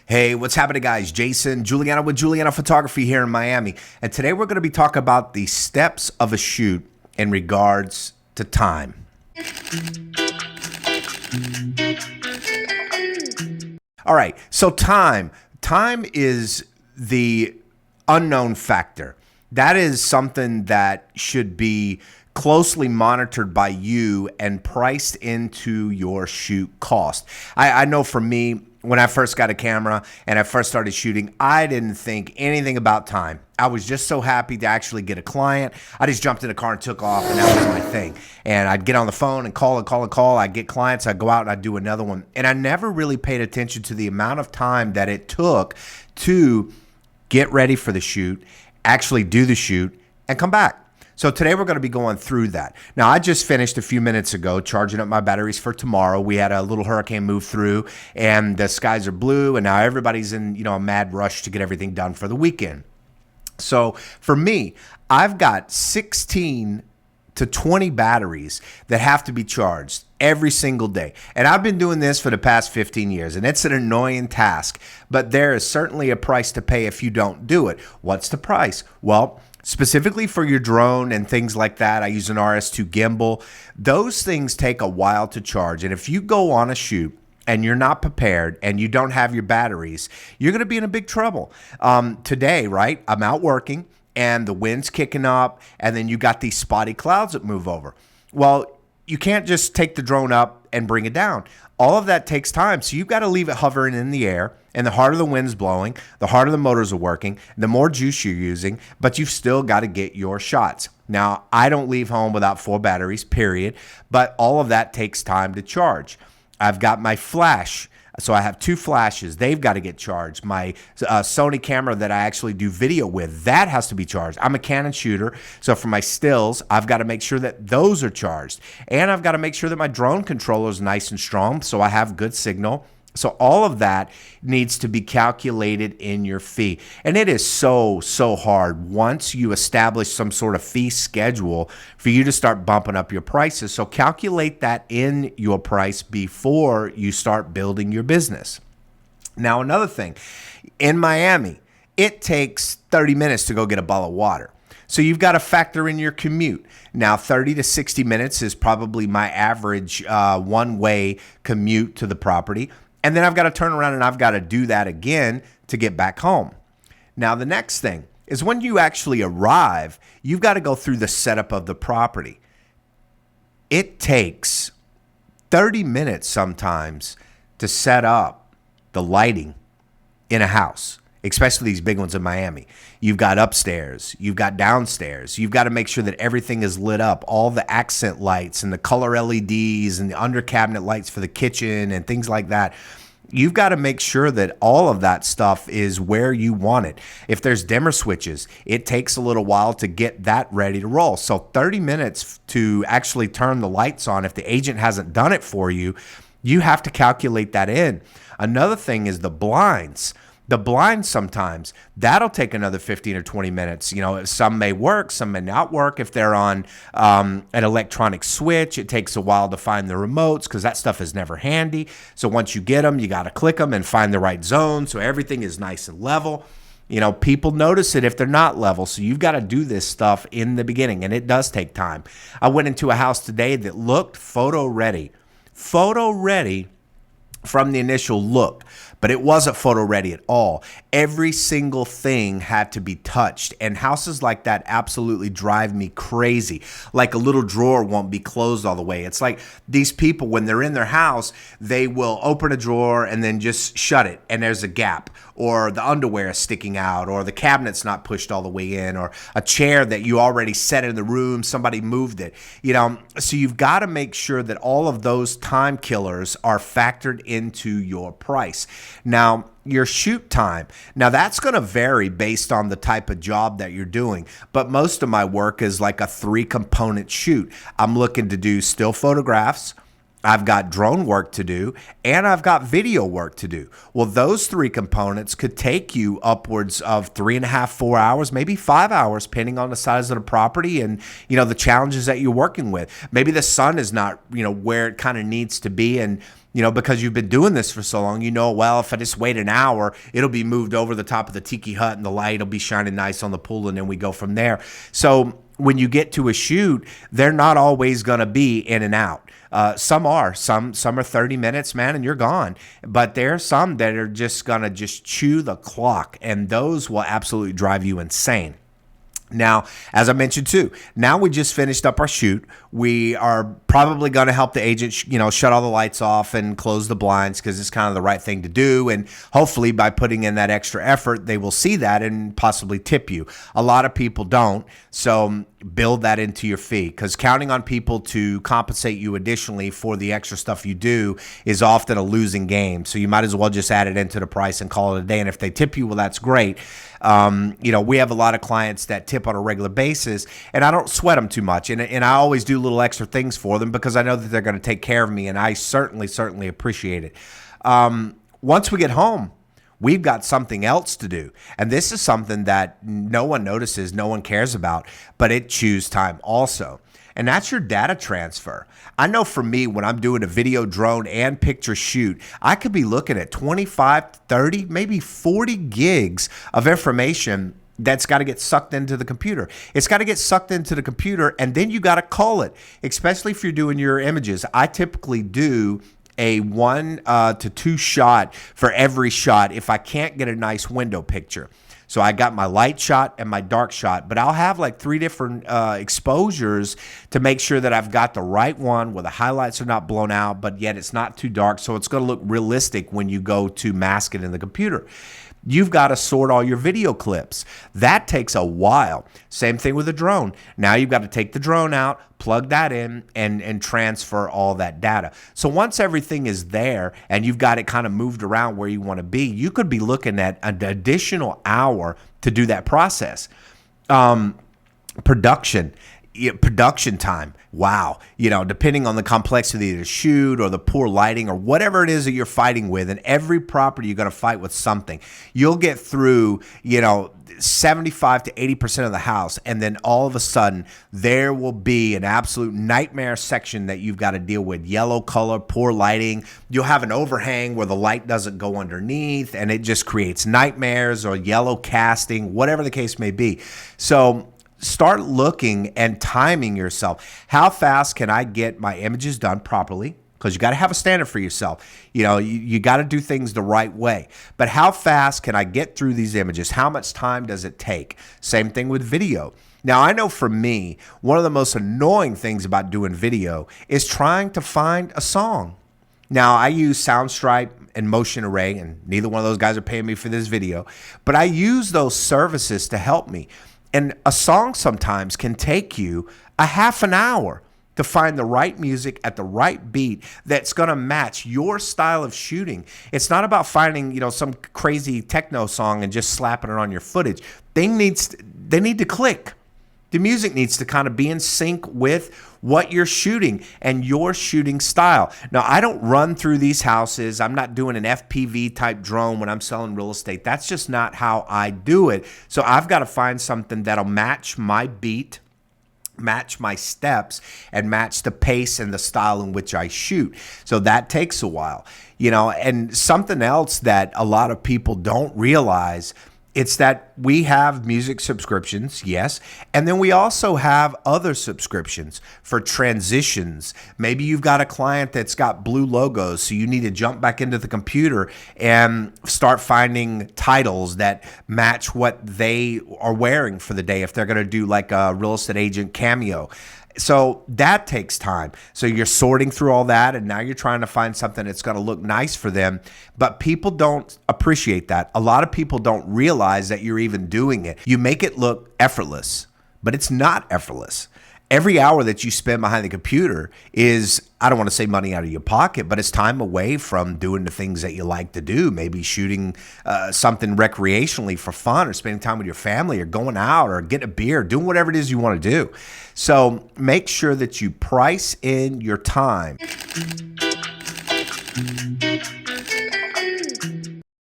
Hey, what's happening, guys? Jason, Juliano with Juliano Photography here in Miami. And today we're going to be talking about the steps of a shoot in regards to time. All right, so time. Time is the unknown factor. That is something that should be closely monitored by you and priced into your shoot cost. I know for me, when I first got a camera and I first started shooting, I didn't think anything about time. I was just so happy to actually get a client. I just jumped in a car and took off, and that was my thing. And I'd get on the phone and call and call and call. I'd get clients. I'd go out and I'd do another one. And I never really paid attention to the amount of time that it took to get ready for the shoot, actually do the shoot, and come back. So today we're going to be going through that. Now, I just finished a few minutes ago charging up my batteries for tomorrow. We had a little hurricane move through, and the skies are blue, and now everybody's in a mad rush to get everything done for the weekend. So for me, I've got 16 to 20 batteries that have to be charged every single day. And I've been doing this for the past 15 years, and it's an annoying task, but there is certainly a price to pay if you don't do it. What's the price? Well, specifically for your drone and things like that, I use an RS2 gimbal. Those things take a while to charge. And if you go on a shoot and you're not prepared and you don't have your batteries, you're going to be in a big trouble. Today, right, I'm out working and the wind's kicking up, and then you got these spotty clouds that move over. Well, you can't just take the drone up and bring it down. All of that takes time. So you've got to leave it hovering in the air, and the harder the wind's blowing, the harder the motors are working, the more juice you're using, but you've still got to get your shots. Now, I don't leave home without 4 batteries, period, but all of that takes time to charge. I've got my flash. So I have 2 flashes. They've got to get charged. My Sony camera that I actually do video with, that has to be charged. I'm a Canon shooter, so for my stills, I've got to make sure that those are charged. And I've got to make sure that my drone controller is nice and strong so I have good signal. So all of that needs to be calculated in your fee. And it is so hard once you establish some sort of fee schedule for you to start bumping up your prices. So calculate that in your price before you start building your business. Now, another thing, in Miami, it takes 30 minutes to go get a bottle of water. So you've got to factor in your commute. Now, 30 to 60 minutes is probably my average one-way commute to the property. And then I've got to turn around and I've got to do that again to get back home. Now, the next thing is when you actually arrive, you've got to go through the setup of the property. It takes 30 minutes sometimes to set up the lighting in a house, especially these big ones in Miami. You've got upstairs, you've got downstairs. You've got to make sure that everything is lit up, all the accent lights and the color LEDs and the under cabinet lights for the kitchen and things like that. You've got to make sure that all of that stuff is where you want it. If there's dimmer switches, it takes a little while to get that ready to roll. So 30 minutes to actually turn the lights on. If the agent hasn't done it for you, you have to calculate that in. Another thing is the blinds. The blinds sometimes, that'll take another 15 or 20 minutes. Some may work, some may not work. If they're on an electronic switch, it takes a while to find the remotes because that stuff is never handy. So once you get them, you got to click them and find the right zone so everything is nice and level. People notice it if they're not level. So you've got to do this stuff in the beginning, and it does take time. I went into a house today that looked photo ready from the initial look, but it wasn't photo ready at all. Every single thing had to be touched, and houses like that absolutely drive me crazy. Like a little drawer won't be closed all the way. It's like these people, when they're in their house, they will open a drawer and then just shut it, and there's a gap, or the underwear is sticking out, or the cabinet's not pushed all the way in, or a chair that you already set in the room, somebody moved it. So you've got to make sure that all of those time killers are factored into your price. Now, your shoot time. Now, that's going to vary based on the type of job that you're doing, but most of my work is like a 3-component shoot. I'm looking to do still photographs, I've got drone work to do, and I've got video work to do. Well, those 3 components could take you upwards of 3.5, 4 hours, maybe 5 hours, depending on the size of the property and, the challenges that you're working with. Maybe the sun is not, where it kind of needs to be, and because you've been doing this for so long. Well, if I just wait an hour, it'll be moved over the top of the tiki hut and the light will be shining nice on the pool, and then we go from there. So when you get to a shoot, they're not always going to be in and out. Some are. Some are 30 minutes, man, and you're gone. But there are some that are just going to just chew the clock, and those will absolutely drive you insane. Now, as I mentioned too, now we just finished up our shoot. We are probably going to help the agent, shut all the lights off and close the blinds because it's kind of the right thing to do. And hopefully by putting in that extra effort, they will see that and possibly tip you. A lot of people don't. So build that into your fee, because counting on people to compensate you additionally for the extra stuff you do is often a losing game. So you might as well just add it into the price and call it a day. And if they tip you, well, that's great. We have a lot of clients that tip on a regular basis, and I don't sweat them too much. And I always do little extra things for them because I know that they're going to take care of me, and I certainly appreciate it. Once we get home, we've got something else to do. And this is something that no one notices, no one cares about, but it chews time also. And that's your data transfer. I know for me, when I'm doing a video, drone, and picture shoot, I could be looking at 25, 30, maybe 40 gigs of information that's got to get sucked into the computer. It's got to get sucked into the computer, and then you got to call it, especially if you're doing your images. I typically do a 1 to 2 shot for every shot if I can't get a nice window picture. So I got my light shot and my dark shot, but I'll have like 3 different exposures to make sure that I've got the right one where the highlights are not blown out, but yet it's not too dark. So it's going to look realistic when you go to mask it in the computer. You've got to sort all your video clips. That takes a while. Same thing with a drone. Now you've got to take the drone out, plug that in, and transfer all that data. So once everything is there and you've got it kind of moved around where you want to be, you could be looking at an additional hour to do that process. Production time. Wow. Depending on the complexity of the shoot or the poor lighting or whatever it is that you're fighting with, and every property you're going to fight with something. You'll get through, 75 to 80% of the house, and then all of a sudden there will be an absolute nightmare section that you've got to deal with. Yellow color, poor lighting. You'll have an overhang where the light doesn't go underneath, and it just creates nightmares, or yellow casting, whatever the case may be. So start looking and timing yourself. How fast can I get my images done properly? Because you got to have a standard for yourself. You got to do things the right way. But how fast can I get through these images? How much time does it take? Same thing with video. Now, I know for me, one of the most annoying things about doing video is trying to find a song. Now, I use Soundstripe and Motion Array, and neither one of those guys are paying me for this video, but I use those services to help me. And a song sometimes can take you a half an hour to find the right music at the right beat that's going to match your style of shooting. It's not about finding, some crazy techno song and just slapping it on your footage. They need to click. The music needs to kind of be in sync with what you're shooting and your shooting style. Now, I don't run through these houses. I'm not doing an FPV type drone when I'm selling real estate. That's just not how I do it. So I've got to find something that'll match my beat, match my steps, and match the pace and the style in which I shoot. So that takes a while, and something else that a lot of people don't realize, it's that we have music subscriptions, yes, and then we also have other subscriptions for transitions. Maybe you've got a client that's got blue logos, so you need to jump back into the computer and start finding titles that match what they are wearing for the day if they're going to do like a real estate agent cameo. So that takes time. So you're sorting through all that, and now you're trying to find something that's going to look nice for them. But people don't appreciate that. A lot of people don't realize that you're even doing it. You make it look effortless, but it's not effortless. Every hour that you spend behind the computer is, I don't want to say money out of your pocket, but it's time away from doing the things that you like to do. Maybe shooting something recreationally for fun, or spending time with your family, or going out, or getting a beer, doing whatever it is you want to do. So make sure that you price in your time.